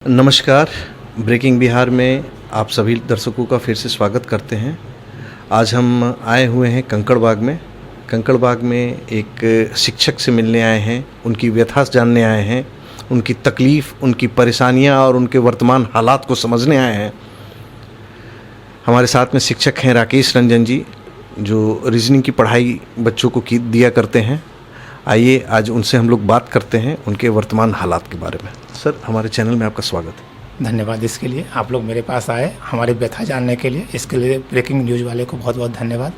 नमस्कार। ब्रेकिंग बिहार में आप सभी दर्शकों का फिर से स्वागत करते हैं। आज हम आए हुए हैं कंकड़बाग में। कंकड़बाग में एक शिक्षक से मिलने आए हैं, उनकी व्यथा जानने आए हैं, उनकी तकलीफ़, उनकी परेशानियां और उनके वर्तमान हालात को समझने आए हैं। हमारे साथ में शिक्षक हैं राकेश रंजन जी, जो रीजनिंग की पढ़ाई बच्चों को दिया करते हैं। आइए आज उनसे हम लोग बात करते हैं उनके वर्तमान हालात के बारे में। सर, हमारे चैनल में आपका स्वागत है। धन्यवाद। इसके लिए आप लोग मेरे पास आए हमारी व्यथा जानने के लिए, इसके लिए ब्रेकिंग न्यूज़ वाले को बहुत बहुत धन्यवाद।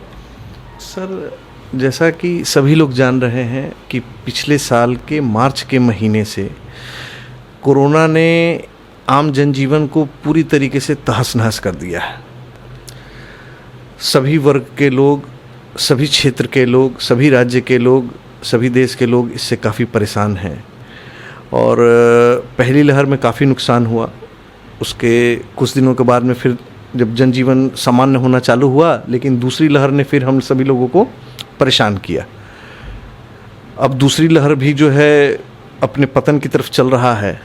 सर, जैसा कि सभी लोग जान रहे हैं कि पिछले साल के मार्च के महीने से कोरोना ने आम जनजीवन को पूरी तरीके से तहस नहस कर दिया है। सभी वर्ग के लोग, सभी क्षेत्र के लोग, सभी राज्य के लोग, सभी देश के लोग इससे काफ़ी परेशान हैं और पहली लहर में काफ़ी नुकसान हुआ। उसके कुछ दिनों के बाद में फिर जब जनजीवन सामान्य होना चालू हुआ, लेकिन दूसरी लहर ने फिर हम सभी लोगों को परेशान किया। अब दूसरी लहर भी जो है अपने पतन की तरफ चल रहा है।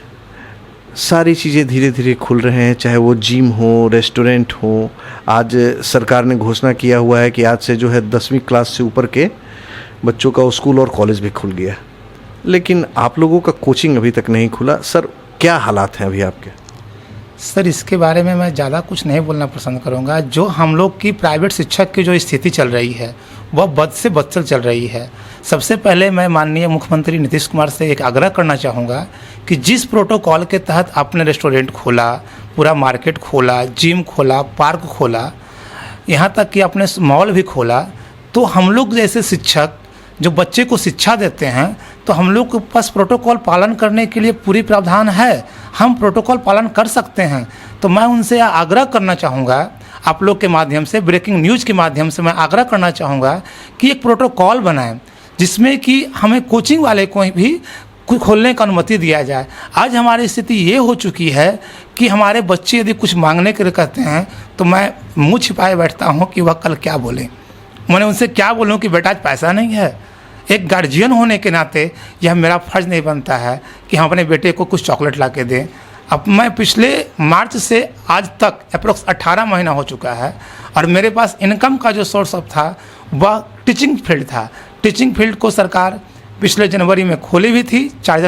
सारी चीज़ें धीरे धीरे खुल रहे हैं, चाहे वो जिम हो, रेस्टोरेंट हो। आज सरकार ने घोषणा किया हुआ है कि आज से जो है 10वीं क्लास से ऊपर के बच्चों का स्कूल और कॉलेज भी खुल गया, लेकिन आप लोगों का कोचिंग अभी तक नहीं खुला। सर, क्या हालात हैं अभी आपके? सर, इसके बारे में मैं ज़्यादा कुछ नहीं बोलना पसंद करूँगा। जो हम लोग की प्राइवेट शिक्षक की जो स्थिति चल रही है वह बद से बदतर चल रही है। सबसे पहले मैं माननीय मुख्यमंत्री नीतीश कुमार से एक आग्रह करना चाहूँगा कि जिस प्रोटोकॉल के तहत आपने रेस्टोरेंट खोला, पूरा मार्केट खोला, जिम खोला, पार्क खोला, यहाँ तक कि आपने मॉल भी खोला, तो हम लोग जैसे शिक्षक जो बच्चे को शिक्षा देते हैं, तो हम लोग के पास प्रोटोकॉल पालन करने के लिए पूरी प्रावधान है। हम प्रोटोकॉल पालन कर सकते हैं। तो मैं उनसे आग्रह करना चाहूँगा, आप लोग के माध्यम से, ब्रेकिंग न्यूज़ के माध्यम से मैं आग्रह करना चाहूँगा कि एक प्रोटोकॉल बनाएं जिसमें कि हमें कोचिंग वाले को भी खोलने का अनुमति दिया जाए। आज हमारी स्थिति ये हो चुकी है कि हमारे बच्चे यदि कुछ मांगने के लिए कहते हैं तो मैं मुँह छिपाए बैठता हूँ कि वह कल क्या बोलें। मैंने उनसे क्या बोलूं कि बेटा आज पैसा नहीं है। एक गार्जियन होने के नाते यह मेरा फ़र्ज़ नहीं बनता है कि हम अपने बेटे को कुछ चॉकलेट ला के दें। अब मैं पिछले मार्च से आज तक अप्रोक्स 18 महीना हो चुका है और मेरे पास इनकम का जो सोर्स ऑफ था वह टीचिंग फील्ड था। टीचिंग फील्ड को सरकार पिछले जनवरी में खोली भी थी, 4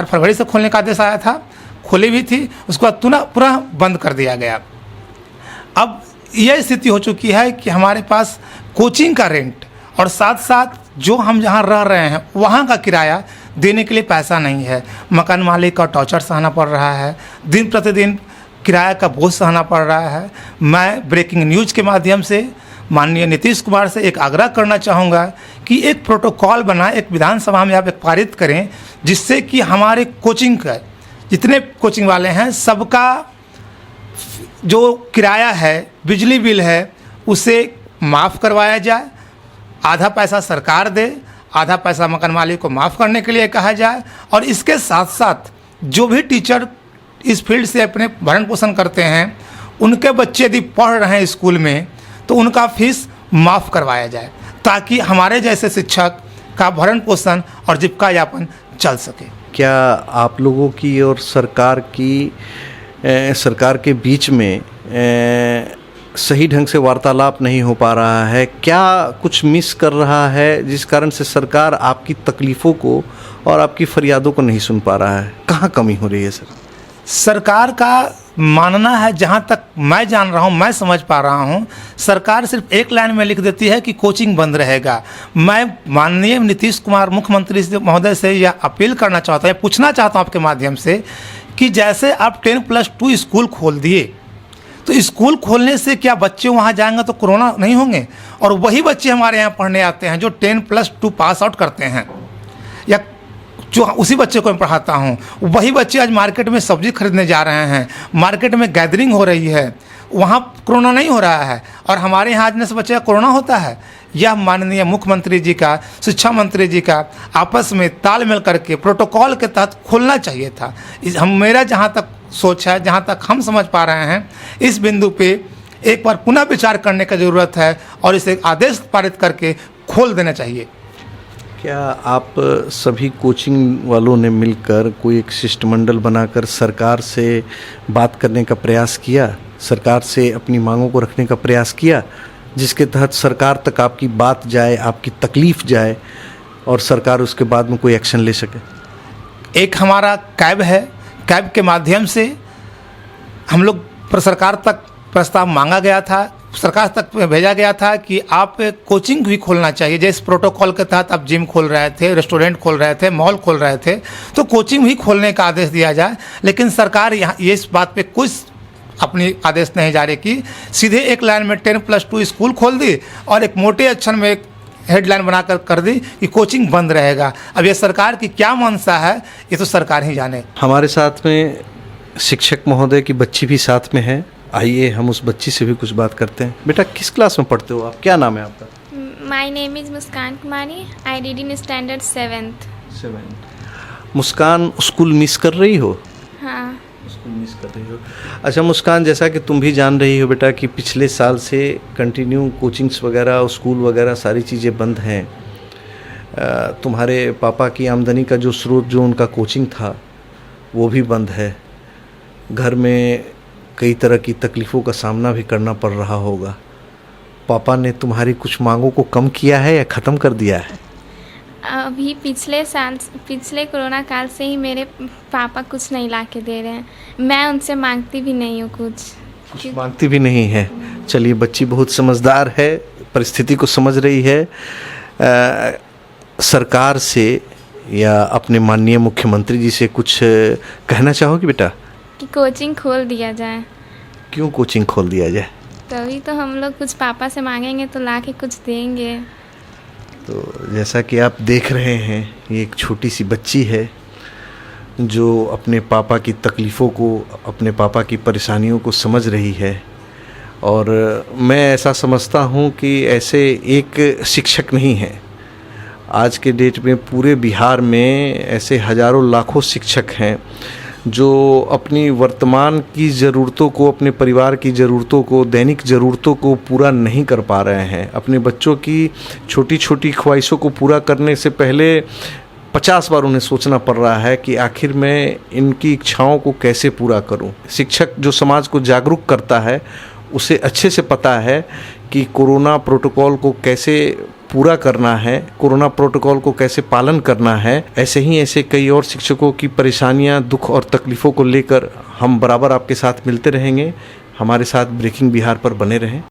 फरवरी से खोलने का आदेश आया था, खोली भी थी। उसके बाद पूरा बंद कर दिया गया। अब यह स्थिति हो चुकी है कि हमारे पास कोचिंग का रेंट और साथ साथ जो हम जहाँ रह रहे हैं वहाँ का किराया देने के लिए पैसा नहीं है। मकान मालिक का टॉर्चर सहना पड़ रहा है, दिन प्रतिदिन किराया का बोझ सहना पड़ रहा है। मैं ब्रेकिंग न्यूज़ के माध्यम से माननीय नीतीश कुमार से एक आग्रह करना चाहूँगा कि एक प्रोटोकॉल बनाए, एक विधानसभा में आप एक पारित करें, जिससे कि हमारे कोचिंग का जितने कोचिंग वाले हैं सबका जो किराया है, बिजली बिल है, उसे माफ़ करवाया जाए। आधा पैसा सरकार दे, आधा पैसा मकान मालिक को माफ़ करने के लिए कहा जाए। और इसके साथ साथ जो भी टीचर इस फील्ड से अपने भरण पोषण करते हैं, उनके बच्चे यदि पढ़ रहे हैं स्कूल में तो उनका फीस माफ़ करवाया जाए, ताकि हमारे जैसे शिक्षक का भरण पोषण और जीविका यापन चल सके। क्या आप लोगों की और सरकार के बीच में सही ढंग से वार्तालाप नहीं हो पा रहा है? क्या कुछ मिस कर रहा है जिस कारण से सरकार आपकी तकलीफ़ों को और आपकी फरियादों को नहीं सुन पा रहा है? कहाँ कमी हो रही है सर? सरकार का मानना है, जहाँ तक मैं जान रहा हूँ, मैं समझ पा रहा हूँ, सरकार सिर्फ एक लाइन में लिख देती है कि कोचिंग बंद रहेगा। मैं माननीय नीतीश कुमार मुख्यमंत्री महोदय से यह अपील करना चाहता हूँ, पूछना चाहता हूँ आपके माध्यम से कि जैसे आप 10+2 स्कूल खोल दिए, तो स्कूल खोलने से क्या बच्चे वहाँ जाएंगे तो कोरोना नहीं होंगे? और वही बच्चे हमारे यहाँ पढ़ने आते हैं जो 10+2 पास आउट करते हैं, या जो उसी बच्चे को मैं पढ़ाता हूँ, वही बच्चे आज मार्केट में सब्जी खरीदने जा रहे हैं, मार्केट में गैदरिंग हो रही है, वहाँ कोरोना नहीं हो रहा है, और हमारे यहाँ आने से बच्चे का कोरोना होता है। यह माननीय मुख्यमंत्री जी का, शिक्षा मंत्री जी का आपस में तालमेल करके प्रोटोकॉल के तहत खोलना चाहिए था। मेरा जहाँ तक सोच है, जहाँ तक हम समझ पा रहे हैं, इस बिंदु पे एक बार पुनः विचार करने की ज़रूरत है और इसे आदेश पारित करके खोल देना चाहिए। क्या आप सभी कोचिंग वालों ने मिलकर कोई एक शिष्टमंडल बनाकर सरकार से बात करने का प्रयास किया, सरकार से अपनी मांगों को रखने का प्रयास किया, जिसके तहत सरकार तक आपकी बात जाए, आपकी तकलीफ़ जाए और सरकार उसके बाद में कोई एक्शन ले सके? एक हमारा कैब है, कैब के माध्यम से हम लोग सरकार तक प्रस्ताव मांगा गया था, सरकार तक भेजा गया था कि आप कोचिंग भी खोलना चाहिए। जैसे प्रोटोकॉल के तहत आप जिम खोल रहे थे, रेस्टोरेंट खोल रहे थे, मॉल खोल रहे थे, तो कोचिंग भी खोलने का आदेश दिया जाए। लेकिन सरकार यहाँ ये इस बात पे कुछ अपनी आदेश नहीं जारी की, सीधे एक लाइन में 10+2 स्कूल खोल दी और एक मोटे अक्षर में एक हेडलाइन बनाकर कर दी कि कोचिंग बंद रहेगा। अब ये सरकार की क्या मंशा है, ये तो सरकार ही जाने। हमारे साथ में शिक्षक महोदय की बच्ची भी साथ में है, आइए हम उस बच्ची से भी कुछ बात करते हैं। बेटा, किस क्लास में पढ़ते हो आप? क्या नाम है आपका? My name is Muskan Kumari. I read in standard 7th। Muskan, school miss कर रही हो? हाँ। स्कूल मिस कर रही हो। अच्छा मुस्कान, जैसा कि तुम भी जान रही हो बेटा कि पिछले साल से कंटिन्यू कोचिंग्स वगैरह, स्कूल वगैरह सारी चीज़ें बंद हैं। तुम्हारे पापा की आमदनी का जो स्रोत, जो उनका कोचिंग था, वो भी बंद है। घर में कई तरह की तकलीफ़ों का सामना भी करना पड़ रहा होगा। पापा ने तुम्हारी कुछ मांगों को कम किया है या ख़त्म कर दिया है? अभी पिछले कोरोना काल से ही मेरे पापा कुछ नहीं ला के दे रहे हैं। मैं उनसे मांगती भी नहीं हूँ कुछ मांगती भी नहीं है। चलिए, बच्ची बहुत समझदार है, परिस्थिति को समझ रही है। सरकार से या अपने माननीय मुख्यमंत्री जी से कुछ कहना चाहोगी बेटा? कि कोचिंग खोल दिया जाए। क्यों कोचिंग खोल दिया जाए? तभी तो हम लोग कुछ पापा से मांगेंगे तो ला के कुछ देंगे। तो जैसा कि आप देख रहे हैं, ये एक छोटी सी बच्ची है जो अपने पापा की तकलीफ़ों को, अपने पापा की परेशानियों को समझ रही है। और मैं ऐसा समझता हूँ कि ऐसे एक शिक्षक नहीं है, आज के डेट में पूरे बिहार में ऐसे हज़ारों लाखों शिक्षक हैं जो अपनी वर्तमान की ज़रूरतों को, अपने परिवार की ज़रूरतों को, दैनिक ज़रूरतों को पूरा नहीं कर पा रहे हैं। अपने बच्चों की छोटी छोटी ख्वाहिशों को पूरा करने से पहले 50 बार उन्हें सोचना पड़ रहा है कि आखिर मैं इनकी इच्छाओं को कैसे पूरा करूं। शिक्षक जो समाज को जागरूक करता है, उसे अच्छे से पता है कि कोरोना प्रोटोकॉल को कैसे पूरा करना है, कोरोना प्रोटोकॉल को कैसे पालन करना है। ऐसे कई और शिक्षकों की परेशानियां, दुख और तकलीफ़ों को लेकर हम बराबर आपके साथ मिलते रहेंगे। हमारे साथ ब्रेकिंग बिहार पर बने रहें।